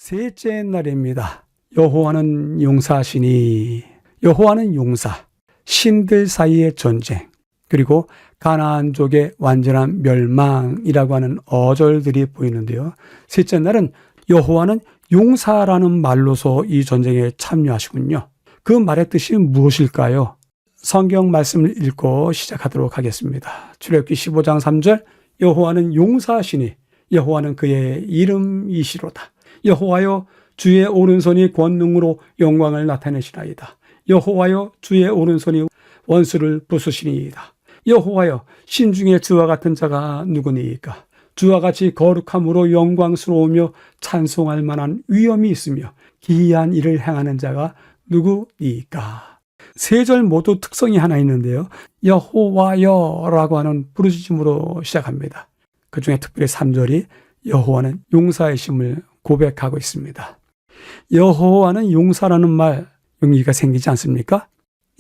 셋째 날입니다. 여호와는 용사시니, 여호와는 용사, 신들 사이의 전쟁, 그리고 가나안족의 완전한 멸망이라고 하는 어절들이 보이는데요. 셋째 날은 여호와는 용사라는 말로서 이 전쟁에 참여하시군요. 그 말의 뜻이 무엇일까요? 성경 말씀을 읽고 시작하도록 하겠습니다. 출애굽기 15장 3절, 여호와는 용사시니 여호와는 그의 이름이시로다. 여호와여, 주의 오른손이 권능으로 영광을 나타내시나이다. 여호와여, 주의 오른손이 원수를 부수시니이다. 여호와여, 신중에 주와 같은 자가 누구니이까? 주와 같이 거룩함으로 영광스러우며 찬송할 만한 위엄이 있으며 기이한 일을 행하는 자가 누구니이까? 세 절 모두 특성이 하나 있는데요. 여호와여라고 하는 부르짖음으로 시작합니다. 그 중에 특별히 3절이 여호와는 용사이심을 고백하고 있습니다. 여호와는 용사라는 말 용기가 생기지 않습니까?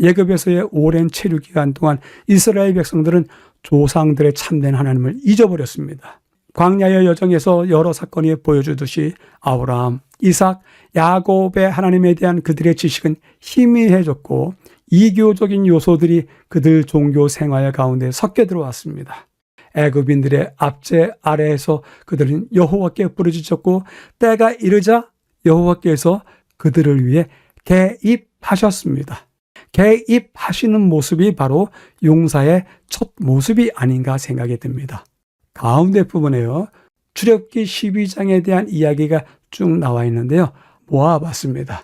애굽에서의 오랜 체류 기간 동안 이스라엘 백성들은 조상들의 참된 하나님을 잊어버렸습니다. 광야의 여정에서 여러 사건이 보여주듯이 아브라함, 이삭, 야곱의 하나님에 대한 그들의 지식은 희미해졌고 이교적인 요소들이 그들 종교 생활 가운데 섞여 들어왔습니다. 애굽인들의 압제 아래에서 그들은 여호와께 부르짖었고 때가 이르자 여호와께서 그들을 위해 개입하셨습니다. 개입하시는 모습이 바로 용사의 첫 모습이 아닌가 생각이 듭니다. 가운데 부분에요, 출애굽기 12장에 대한 이야기가 쭉 나와 있는데요. 모아봤습니다.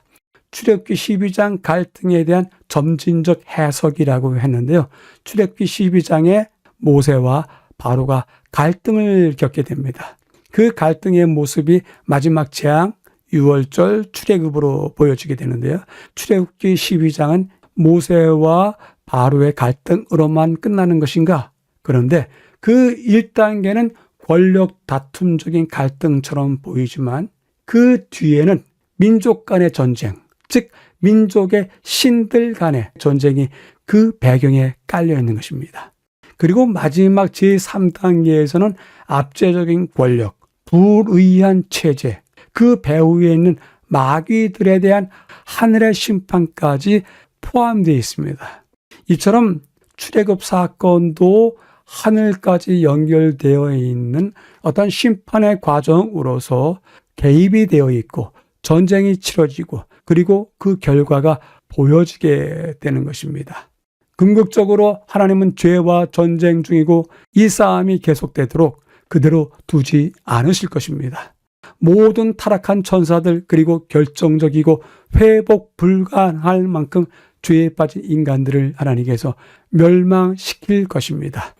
출애굽기 12장 갈등에 대한 점진적 해석이라고 했는데요. 출애굽기 12장에 모세와 바로가 갈등을 겪게 됩니다. 그 갈등의 모습이 마지막 재앙, 유월절 출애굽으로 보여지게 되는데요. 출애굽기 12장은 모세와 바로의 갈등으로만 끝나는 것인가? 그런데 그 1단계는 권력 다툼적인 갈등처럼 보이지만 그 뒤에는 민족 간의 전쟁, 즉 민족의 신들 간의 전쟁이 그 배경에 깔려 있는 것입니다. 그리고 마지막 제3단계에서는 압제적인 권력, 불의한 체제, 그 배후에 있는 마귀들에 대한 하늘의 심판까지 포함되어 있습니다. 이처럼 출애굽 사건도 하늘까지 연결되어 있는 어떤 심판의 과정으로서 개입이 되어 있고 전쟁이 치러지고 그리고 그 결과가 보여지게 되는 것입니다. 궁극적으로 하나님은 죄와 전쟁 중이고 이 싸움이 계속되도록 그대로 두지 않으실 것입니다. 모든 타락한 천사들 그리고 결정적이고 회복 불가할 만큼 죄에 빠진 인간들을 하나님께서 멸망시킬 것입니다.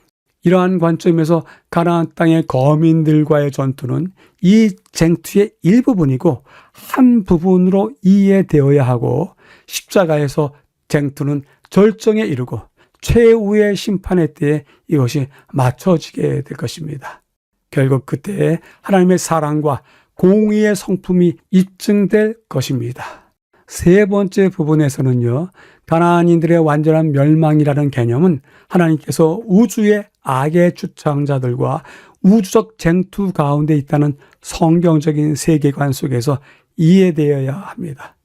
이러한 관점에서 가나안 땅의 거민들과의 전투는 이 쟁투의 일부분이고 한 부분으로 이해되어야 하고 십자가에서 쟁투는 절정에 이르고 최후의 심판의 때에 이것이 맞춰지게 될 것입니다. 결국 그때 하나님의 사랑과 공의의 성품이 입증될 것입니다. 세 번째 부분에서는요, 가나안인들의 완전한 멸망이라는 개념은 하나님께서 우주의 악의 주창자들과 우주적 쟁투 가운데 있다는 성경적인 세계관 속에서 이해되어야 합니다.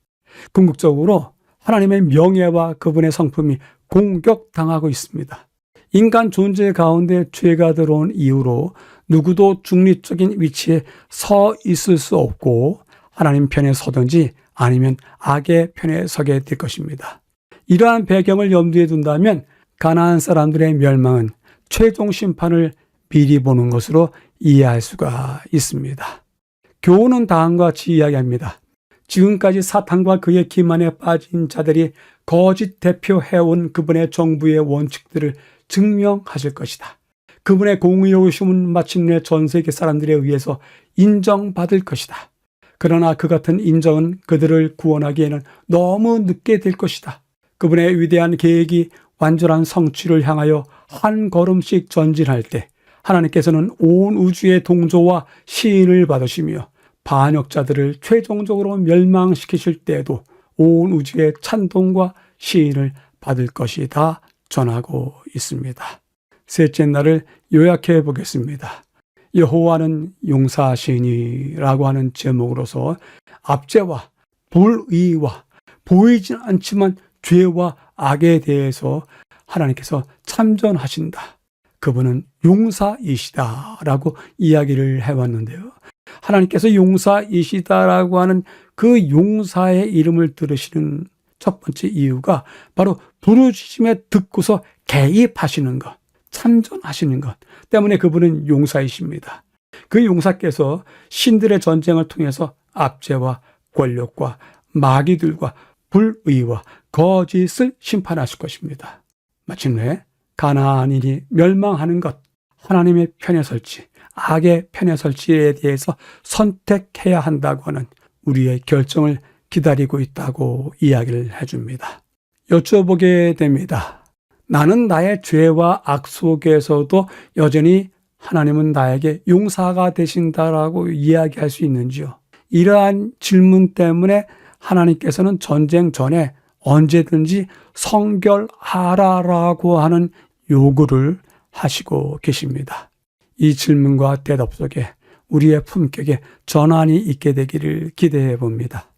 궁극적으로 하나님의 명예와 그분의 성품이 공격당하고 있습니다. 인간 존재 가운데 죄가 들어온 이후로 누구도 중립적인 위치에 서 있을 수 없고 하나님 편에 서든지 아니면 악의 편에 서게 될 것입니다. 이러한 배경을 염두에 둔다면 가나안 사람들의 멸망은 최종 심판을 미리 보는 것으로 이해할 수가 있습니다. 교훈은 다음과 같이 이야기합니다. 지금까지 사탄과 그의 기만에 빠진 자들이 거짓 대표해온 그분의 정부의 원칙들을 증명하실 것이다. 그분의 공의로우심은 마침내 전 세계 사람들에 의해서 인정받을 것이다. 그러나 그 같은 인정은 그들을 구원하기에는 너무 늦게 될 것이다. 그분의 위대한 계획이 완전한 성취를 향하여 한 걸음씩 전진할 때 하나님께서는 온 우주의 동조와 시인을 받으시며 반역자들을 최종적으로 멸망시키실 때에도 온 우주의 찬동과 시인을 받을 것이다 전하고 있습니다. 셋째 날을 요약해 보겠습니다. 여호와는 용사시니라고 하는 제목으로서 압제와 불의와 보이진 않지만 죄와 악에 대해서 하나님께서 참전하신다. 그분은 용사이시다라고 이야기를 해왔는데요. 하나님께서 용사이시다라고 하는 그 용사의 이름을 들으시는 첫 번째 이유가 바로 부르짖음에 듣고서 개입하시는 것, 참전하시는 것 때문에 그분은 용사이십니다. 그 용사께서 신들의 전쟁을 통해서 압제와 권력과 마귀들과 불의와 거짓을 심판하실 것입니다. 마침내 가나안인이 멸망하는 것, 하나님의 편에 설지 악의 편에 설지에 대해서 선택해야 한다고 하는 우리의 결정을 기다리고 있다고 이야기를 해줍니다. 여쭤보게 됩니다. 나는 나의 죄와 악 속에서도 여전히 하나님은 나에게 용사가 되신다라고 이야기할 수 있는지요? 이러한 질문 때문에 하나님께서는 전쟁 전에 언제든지 성결하라라고 하는 요구를 하시고 계십니다. 이 질문과 대답 속에 우리의 품격에 전환이 있게 되기를 기대해 봅니다.